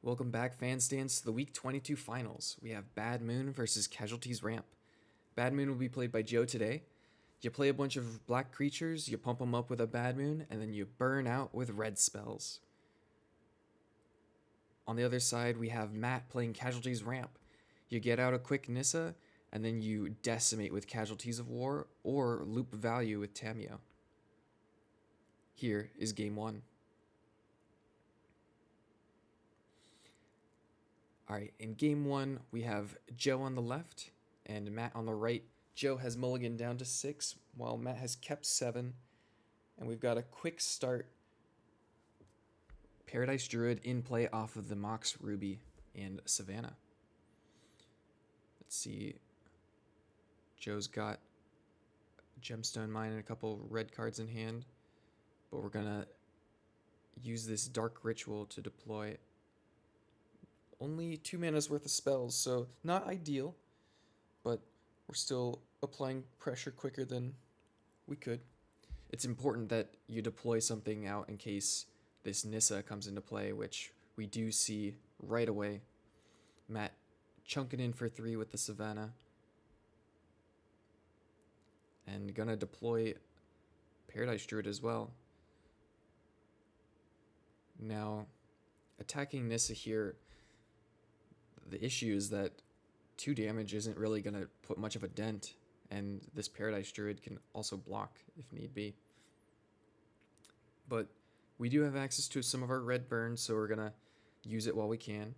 Welcome back, fan stands, to the Week 22 finals. We have Bad Moon versus Casualties Ramp. Bad Moon will be played by Joe today. You play a bunch of black creatures, you pump them up with a Bad Moon, and then you burn out with red spells. On the other side, we have Matt playing Casualties Ramp. You get out a quick Nissa, and then you decimate with Casualties of War or loop value with Tamio. Here is game one. Alright, in game one, we have Joe on the left and Matt on the right. Joe has mulligan down to 6, while Matt has kept 7. And we've got a quick start. Paradise Druid in play off of the Mox Ruby and Savannah. Let's see. Joe's got Gemstone Mine and a couple red cards in hand. But we're going to use this Dark Ritual to deploy only 2 mana's worth of spells, so not ideal, but we're still applying pressure quicker than we could. It's important that you deploy something out in case this Nissa comes into play, which we do see right away. Matt chunking in for 3 with the Savannah. And gonna deploy Paradise Druid as well. Now, attacking Nissa here, the issue is that 2 damage isn't really going to put much of a dent, and this Paradise Druid can also block if need be. But we do have access to some of our red burns, so we're going to use it while we can.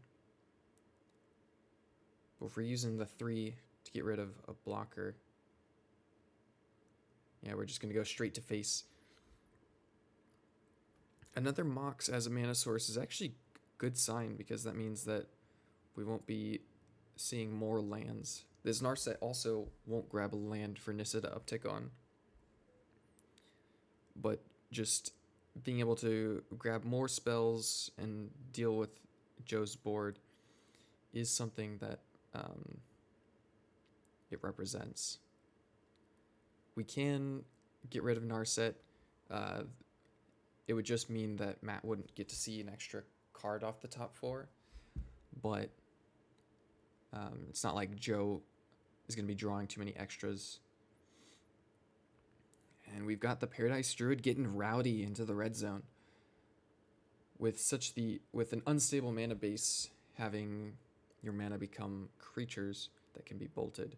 But if we're using the 3 to get rid of a blocker, yeah, we're just going to go straight to face. Another Mox as a mana source is actually a good sign, because that means that we won't be seeing more lands. This Narset also won't grab a land for Nissa to uptick on. But just being able to grab more spells and deal with Joe's board is something that it represents. We can get rid of Narset. It would just mean that Matt wouldn't get to see an extra card off the top 4. But it's not like Joe is going to be drawing too many extras. And we've got the Paradise Druid getting rowdy into the red zone. With an unstable mana base, having your mana become creatures that can be bolted,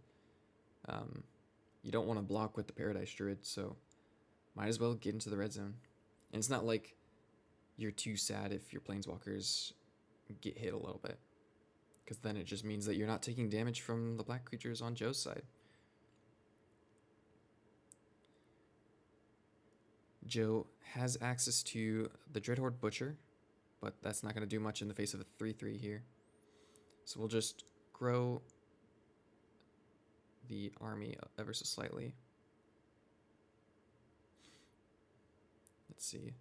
you don't want to block with the Paradise Druid, so might as well get into the red zone. And it's not like you're too sad if your planeswalkers get hit a little bit, because then it just means that you're not taking damage from the black creatures on Joe's side. Joe has access to the Dreadhorde Butcher, but that's not going to do much in the face of a 3/3 here. So we'll just grow the army ever so slightly. Let's see.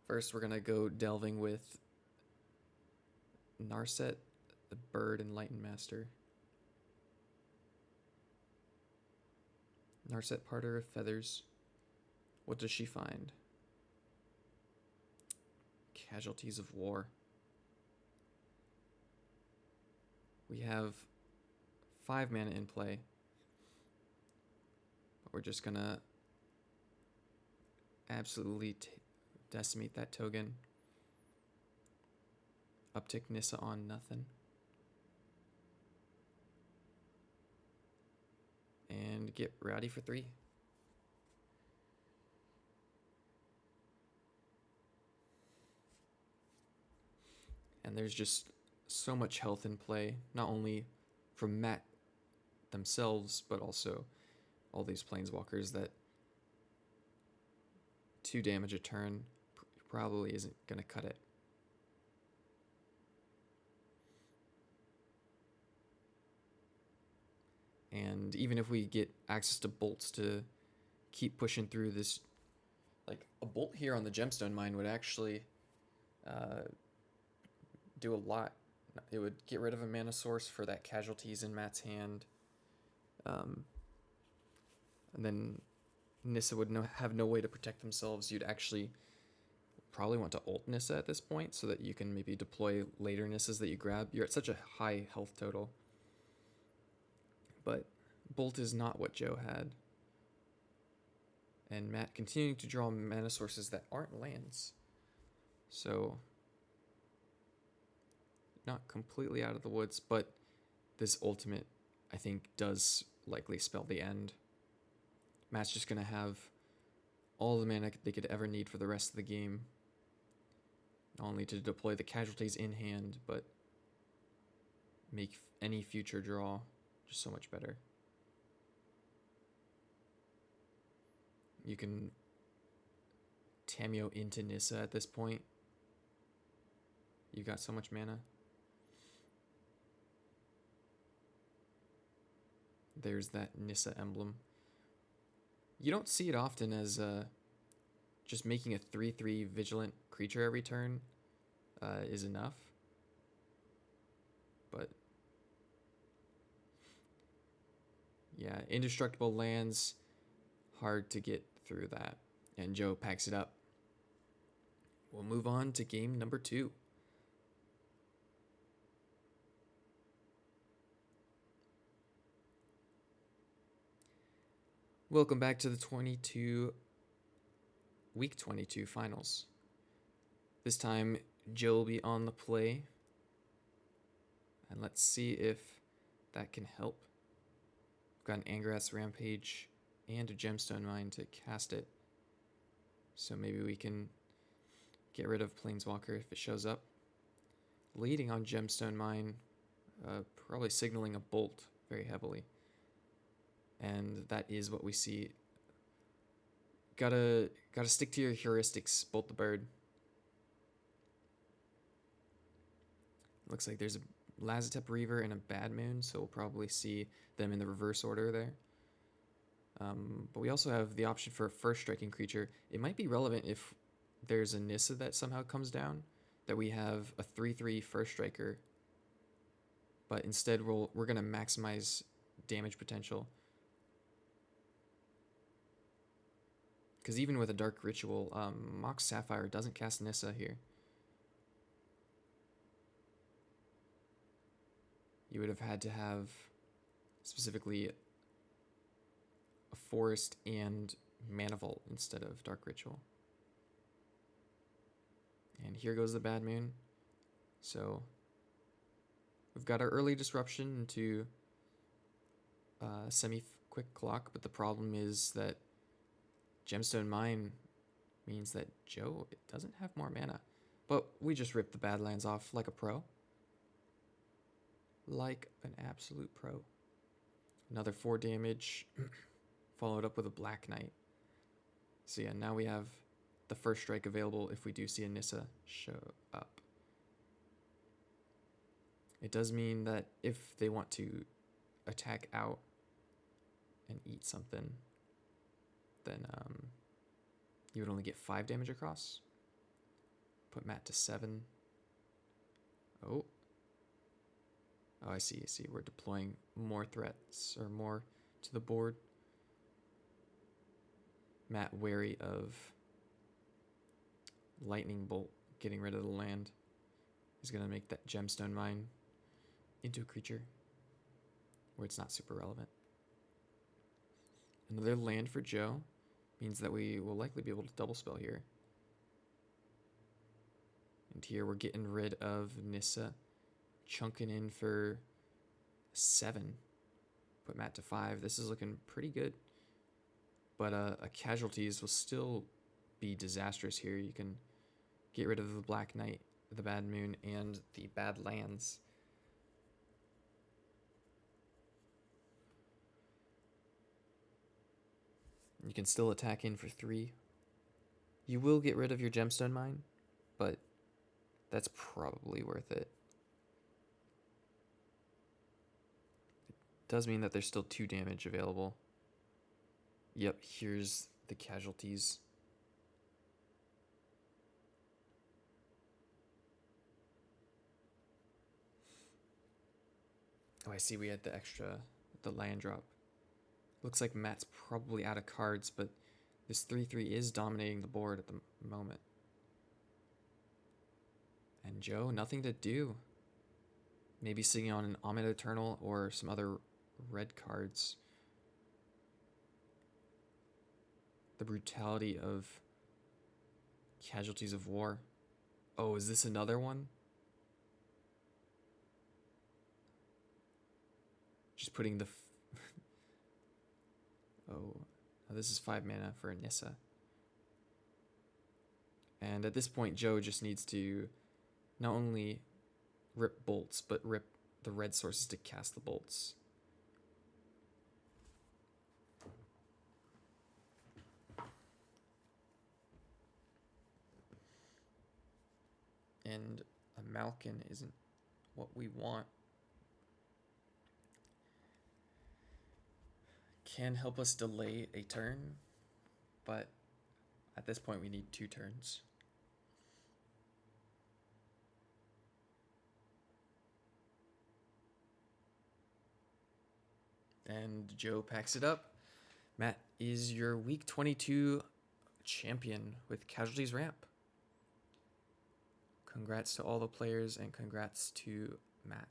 First, we're going to go delving with Narset, the Bird, and Lighten Master. Narset, Parter of Feathers. What does she find? Casualties of War. We have 5 mana in play. But we're just gonna absolutely decimate that token. Uptick Nissa on nothing. And get rowdy for 3. And there's just so much health in play, not only from Matt themselves, but also all these planeswalkers, that 2 damage a turn probably isn't going to cut it. And even if we get access to bolts to keep pushing through this, like a bolt here on the Gemstone Mine would actually do a lot. It would get rid of a mana source for that Casualties in Matt's hand. And then Nissa would have no way to protect themselves. You'd actually probably want to ult Nissa at this point so that you can maybe deploy later Nissas that you grab. You're at such a high health total. But Bolt is not what Joe had. And Matt continuing to draw mana sources that aren't lands. So, not completely out of the woods, but this ultimate, I think, does likely spell the end. Matt's just going to have all the mana they could ever need for the rest of the game. Not only to deploy the casualties in hand, but make any future draw just so much better. You can Tameo into Nissa at this point. You've got so much mana. There's that Nissa emblem. You don't see it often as just making a 3/3 vigilant creature every turn is enough. But yeah, indestructible lands, hard to get through that. And Joe packs it up. We'll move on to game number 2. Welcome back to the week 22 finals. This time, Joe will be on the play. And let's see if that can help. We've got an Angrath's Rampage and a Gemstone Mine to cast it. So maybe we can get rid of Planeswalker if it shows up. Leading on Gemstone Mine, probably signaling a Bolt very heavily. And that is what we see. Gotta stick to your heuristics. Bolt the bird. Looks like there's a Lazotep Reaver and a Bad Moon, so we'll probably see them in the reverse order there. But we also have the option for a first striking creature. It might be relevant if there's a Nissa that somehow comes down, that we have a 3/3 first striker. But instead we're gonna maximize damage potential. Because even with a Dark Ritual, Mox Sapphire doesn't cast Nissa here. You would have had to have specifically a Forest and Mana Vault instead of Dark Ritual. And here goes the Bad Moon. So we've got our early disruption into semi-quick clock, but the problem is that Gemstone Mine means that Joe doesn't have more mana. But we just ripped the Badlands off like a pro. Like an absolute pro. Another 4 damage, followed up with a Black Knight. So yeah, now we have the first strike available if we do see a Nissa show up. It does mean that if they want to attack out and eat something, then you would only get 5 damage across. Put Matt to 7. Oh, I see. We're deploying more threats or more to the board. Matt wary of Lightning Bolt getting rid of the land. He's going to make that Gemstone Mine into a creature where it's not super relevant. Another land for Joe means that we will likely be able to double spell here. And here we're getting rid of Nissa, chunking in for 7. Put Matt to 5. This is looking pretty good. But a Casualties will still be disastrous here. You can get rid of the Black Knight, the Bad Moon, and the Bad Lands. You can still attack in for 3. You will get rid of your Gemstone Mine, but that's probably worth it. It does mean that there's still 2 damage available. Yep, here's the Casualties. Oh, I see we had the land drop. Looks like Matt's probably out of cards, but this 3/3 is dominating the board at the moment. And Joe, nothing to do. Maybe sitting on an Omid Eternal or some other red cards. The brutality of Casualties of War. Oh, is this another one? Just putting the... oh, this is 5 mana for Nissa. And at this point, Joe just needs to not only rip bolts, but rip the red sources to cast the bolts. And a Malkin isn't what we want. Can help us delay a turn, but at this point we need 2 turns. And Joe packs it up. Matt is your week 22 champion with Casualties Ramp. Congrats to all the players and congrats to Matt.